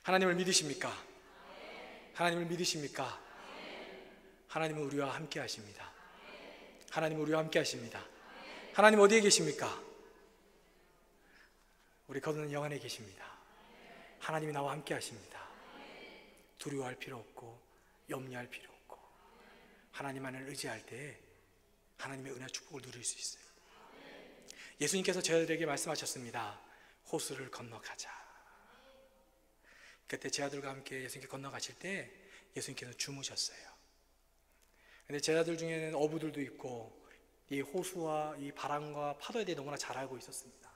하나님을 믿으십니까? 하나님을 믿으십니까? 하나님은 우리와 함께 하십니다. 하나님은 우리와 함께 하십니다. 하나님 어디에 계십니까? 우리 거듭난 영 안에 계십니다. 하나님이 나와 함께 하십니다. 두려워할 필요 없고 염려할 필요 없고 하나님만을 의지할 때 하나님의 은혜 축복을 누릴 수 있어요. 예수님께서 저희들에게 말씀하셨습니다. 호수를 건너가자. 그때 제자들과 함께 예수님께 건너가실 때 예수님께서 주무셨어요. 근데 제자들 중에는 어부들도 있고 이 호수와 이 바람과 파도에 대해 너무나 잘 알고 있었습니다.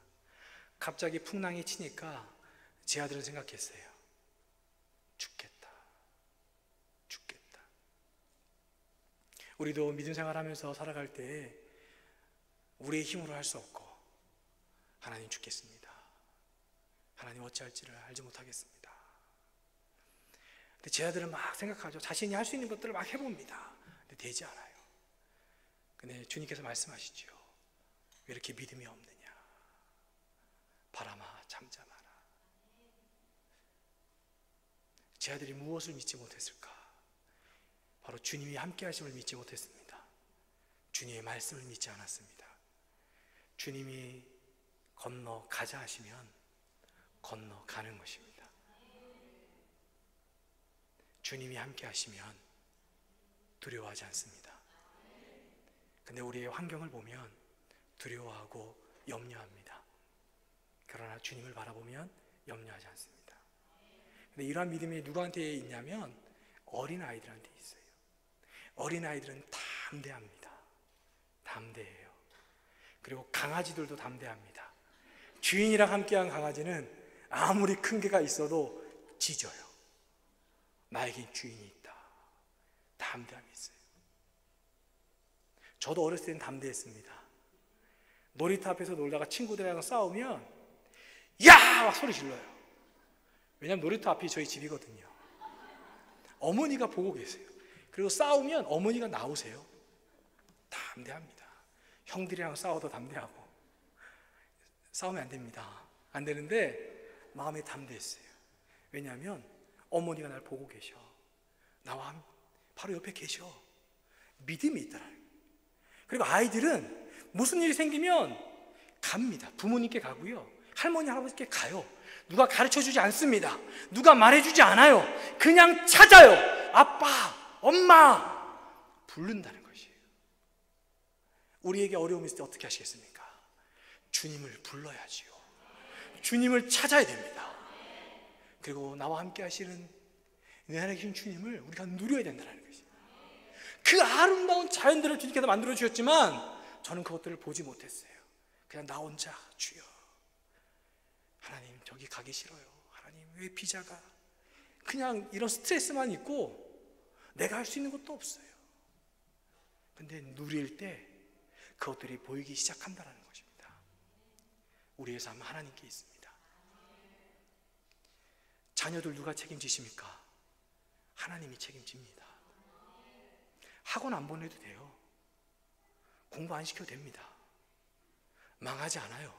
갑자기 풍랑이 치니까 제 아들은 생각했어요. 죽겠다. 죽겠다. 우리도 믿음 생활하면서 살아갈 때 우리의 힘으로 할 수 없고 하나님 죽겠습니다. 하나님 어찌할지를 알지 못하겠습니다. 근데 제 아들은 막 생각하죠. 자신이 할 수 있는 것들을 막 해봅니다. 근데 되지 않아요. 근데 주님께서 말씀하시죠. 왜 이렇게 믿음이 없느냐. 바람아 잠잠하라. 제 아들이 무엇을 믿지 못했을까? 바로 주님이 함께 하심을 믿지 못했습니다. 주님의 말씀을 믿지 않았습니다. 주님이 건너가자 하시면 건너가는 것입니다. 주님이 함께 하시면 두려워하지 않습니다. 근데 우리의 환경을 보면 두려워하고 염려합니다. 그러나 주님을 바라보면 염려하지 않습니다. 근데 이러한 믿음이 누구한테 있냐면 어린아이들한테 있어요. 어린아이들은 담대합니다. 담대해요. 그리고 강아지들도 담대합니다. 주인이랑 함께한 강아지는 아무리 큰 개가 있어도 짖어요. 나에겐 주인이 있다. 담대함이 있어요. 저도 어렸을 때는 담대했습니다. 놀이터 앞에서 놀다가 친구들이랑 싸우면 야! 막 소리 질러요. 왜냐하면 놀이터 앞이 저희 집이거든요. 어머니가 보고 계세요. 그리고 싸우면 어머니가 나오세요. 담대합니다. 형들이랑 싸워도 담대하고. 싸우면 안 됩니다. 안 되는데 마음에 담대했어요. 왜냐하면 어머니가 날 보고 계셔. 나와 바로 옆에 계셔. 믿음이 있더라. 그리고 아이들은 무슨 일이 생기면 갑니다. 부모님께 가고요, 할머니 할아버지께 가요. 누가 가르쳐주지 않습니다. 누가 말해주지 않아요. 그냥 찾아요. 아빠, 엄마 부른다는 것이에요. 우리에게 어려움이 있을 때 어떻게 하시겠습니까? 주님을 불러야지요. 주님을 찾아야 됩니다. 그리고 나와 함께 하시는 내 안에 계신 주님을 우리가 누려야 된다는 것이에요. 그 아름다운 자연들을 주님께서 만들어 주셨지만 저는 그것들을 보지 못했어요. 그냥 나 혼자, 주여 하나님 저기 가기 싫어요. 하나님 왜 비자가, 그냥 이런 스트레스만 있고 내가 할 수 있는 것도 없어요. 근데 누릴 때 그것들이 보이기 시작한다는 것입니다. 우리의 삶은 하나님께 있습니다. 자녀들 누가 책임지십니까? 하나님이 책임집니다. 학원 안 보내도 돼요. 공부 안 시켜도 됩니다. 망하지 않아요.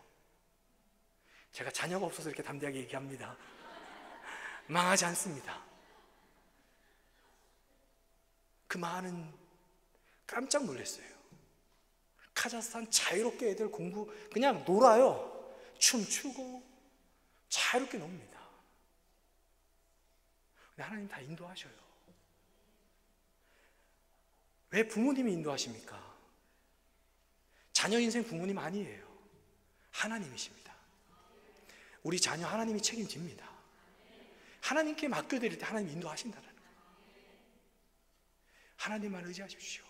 제가 자녀가 없어서 이렇게 담대하게 얘기합니다. 망하지 않습니다. 그 많은, 깜짝 놀랐어요. 카자흐스탄 자유롭게 애들 공부 그냥 놀아요. 춤추고 자유롭게 놉니다. 근데 하나님 다 인도하셔요. 왜 부모님이 인도하십니까? 자녀 인생 부모님 아니에요. 하나님이십니다. 우리 자녀 하나님이 책임집니다. 하나님께 맡겨드릴 때 하나님 인도하신다는 거예요. 하나님만 의지하십시오.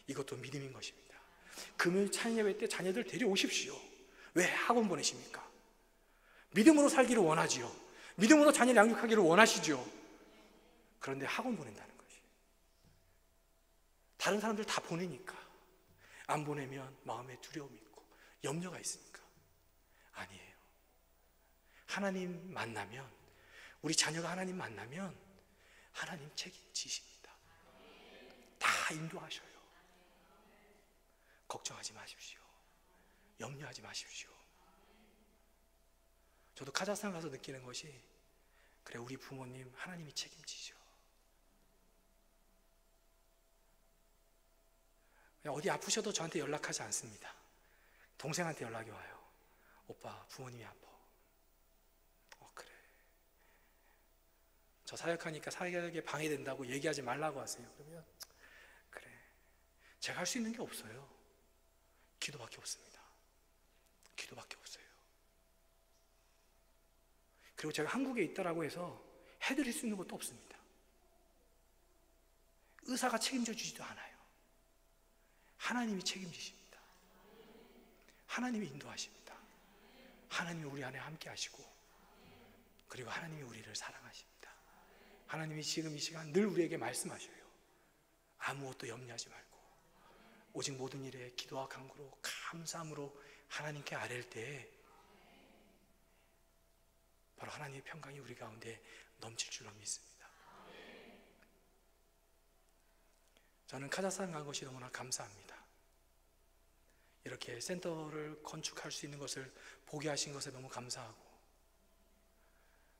이것도 믿음인 것입니다. 금요일 찬양 예배 때 자녀들 데려오십시오. 왜 학원 보내십니까? 믿음으로 살기를 원하지요. 믿음으로 자녀를 양육하기를 원하시죠. 그런데 학원 보낸다는 것이, 다른 사람들 다 보내니까 안 보내면 마음에 두려움이 있고 염려가 있으니까. 아니에요. 하나님 만나면, 우리 자녀가 하나님 만나면 하나님 책임지십니다. 다 인도하셔요. 걱정하지 마십시오. 염려하지 마십시오. 저도 카자흐스탄 가서 느끼는 것이, 그래 우리 부모님 하나님이 책임지죠. 어디 아프셔도 저한테 연락하지 않습니다. 동생한테 연락이 와요. 오빠 부모님이 아파. 그래. 저 사역하니까 사역에 방해된다고 얘기하지 말라고 하세요. 그러면 그래. 제가 할 수 있는 게 없어요. 기도밖에 없습니다. 기도밖에 없어요. 그리고 제가 한국에 있다라고 해서 해드릴 수 있는 것도 없습니다. 의사가 책임져 주지도 않아요. 하나님이 책임지십니다. 하나님이 인도하십니다. 하나님이 우리 안에 함께 하시고, 그리고 하나님이 우리를 사랑하십니다. 하나님이 지금 이 시간 늘 우리에게 말씀하셔요. 아무것도 염려하지 말고 오직 모든 일에 기도와 간구로 감사함으로 하나님께 아뢰일 때에 바로 하나님의 평강이 우리 가운데 넘칠 줄로 믿습니다. 저는 카자흐스탄 간 것이 너무나 감사합니다. 이렇게 센터를 건축할 수 있는 것을 보게 하신 것에 너무 감사하고,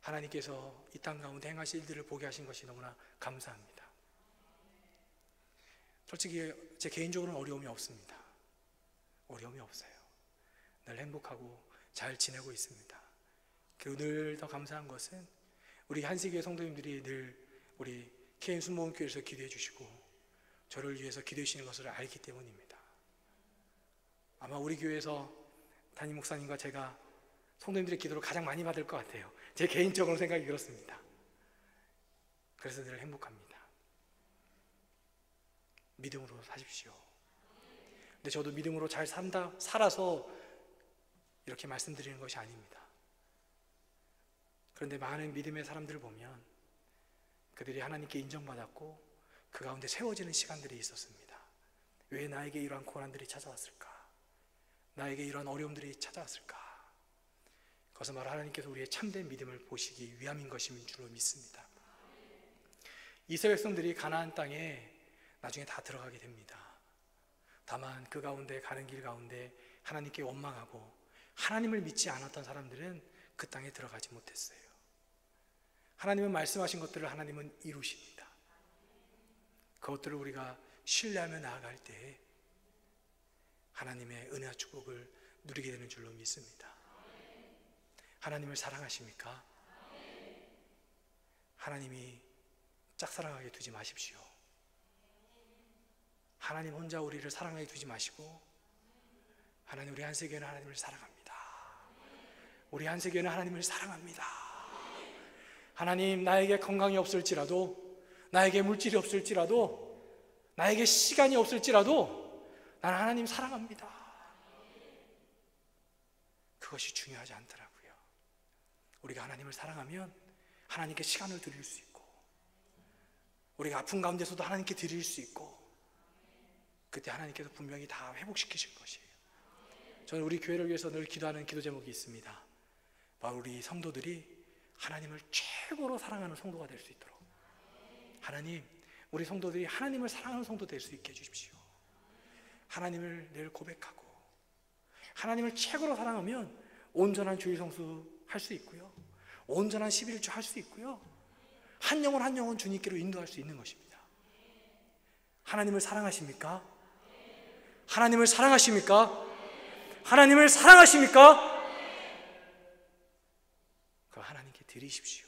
하나님께서 이 땅 가운데 행하실 일들을 보게 하신 것이 너무나 감사합니다. 솔직히 제 개인적으로는 어려움이 없습니다. 어려움이 없어요. 늘 행복하고 잘 지내고 있습니다. 그리고 늘 더 감사한 것은 우리 한세교회 성도님들이 늘 우리 KM 순복음교회에서 기도해 주시고 저를 위해서 기도해 주시는 것을 알기 때문입니다. 아마 우리 교회에서 담임 목사님과 제가 성도님들의 기도를 가장 많이 받을 것 같아요. 제 개인적으로 생각이 그렇습니다. 그래서 늘 행복합니다. 믿음으로 사십시오. 근데 저도 믿음으로 잘 살아서 이렇게 말씀드리는 것이 아닙니다. 그런데 많은 믿음의 사람들을 보면 그들이 하나님께 인정받았고 그 가운데 세워지는 시간들이 있었습니다. 왜 나에게 이러한 고난들이 찾아왔을까? 나에게 이러한 어려움들이 찾아왔을까? 그것은 바로 하나님께서 우리의 참된 믿음을 보시기 위함인 것인 줄로 믿습니다. 이스라엘 백성들이 가나안 땅에 나중에 다 들어가게 됩니다. 다만 그 가운데 가는 길 가운데 하나님께 원망하고 하나님을 믿지 않았던 사람들은 그 땅에 들어가지 못했어요. 하나님은 말씀하신 것들을 하나님은 이루십니다. 그것들을 우리가 신뢰하며 나아갈 때 하나님의 은혜와 축복을 누리게 되는 줄로 믿습니다. 하나님을 사랑하십니까? 하나님이 짝사랑하게 두지 마십시오. 하나님 혼자 우리를 사랑하게 두지 마시고, 하나님, 우리 한세교회는 하나님을 사랑합니다. 우리 한세교회는 하나님을 사랑합니다. 하나님, 나에게 건강이 없을지라도, 나에게 물질이 없을지라도, 나에게 시간이 없을지라도 나는 하나님 사랑합니다. 그것이 중요하지 않더라고요. 우리가 하나님을 사랑하면 하나님께 시간을 드릴 수 있고, 우리가 아픈 가운데서도 하나님께 드릴 수 있고, 그때 하나님께서 분명히 다 회복시키실 것이에요. 저는 우리 교회를 위해서 늘 기도하는 기도 제목이 있습니다. 바로 우리 성도들이 하나님을 최고로 사랑하는 성도가 될 수 있도록, 하나님, 우리 성도들이 하나님을 사랑하는 성도 될 수 있게 해주십시오. 하나님을 늘 고백하고, 하나님을 최고로 사랑하면 온전한 주일 성수 할 수 있고요, 온전한 11조 할 수 있고요, 한 영혼 한 영혼 주님께로 인도할 수 있는 것입니다. 하나님을 사랑하십니까? 하나님을 사랑하십니까? 하나님을 사랑하십니까? 그 하나님께 드리십시오.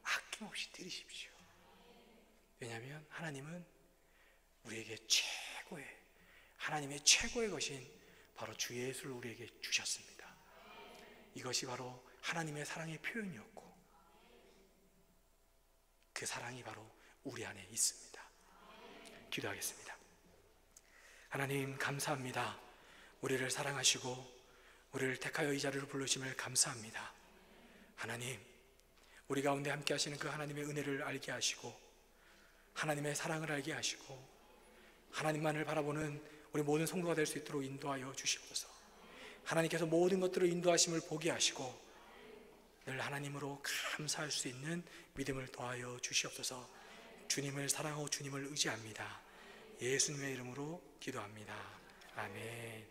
아낌없이 드리십시오. 왜냐하면 하나님은 우리에게 최고의, 하나님의 최고의 것인 바로 주 예수를 우리에게 주셨습니다. 이것이 바로 하나님의 사랑의 표현이었고, 그 사랑이 바로 우리 안에 있습니다. 기도하겠습니다. 하나님, 감사합니다. 우리를 사랑하시고 우리를 택하여 이 자리로 부르심을 감사합니다. 하나님, 우리 가운데 함께 하시는 그 하나님의 은혜를 알게 하시고, 하나님의 사랑을 알게 하시고, 하나님만을 바라보는 우리 모든 성도가 될 수 있도록 인도하여 주시옵소서. 하나님께서 모든 것들을 인도하심을 보게 하시고 늘 하나님으로 감사할 수 있는 믿음을 더하여 주시옵소서. 주님을 사랑하고 주님을 의지합니다. 예수님의 이름으로 기도합니다. 아멘.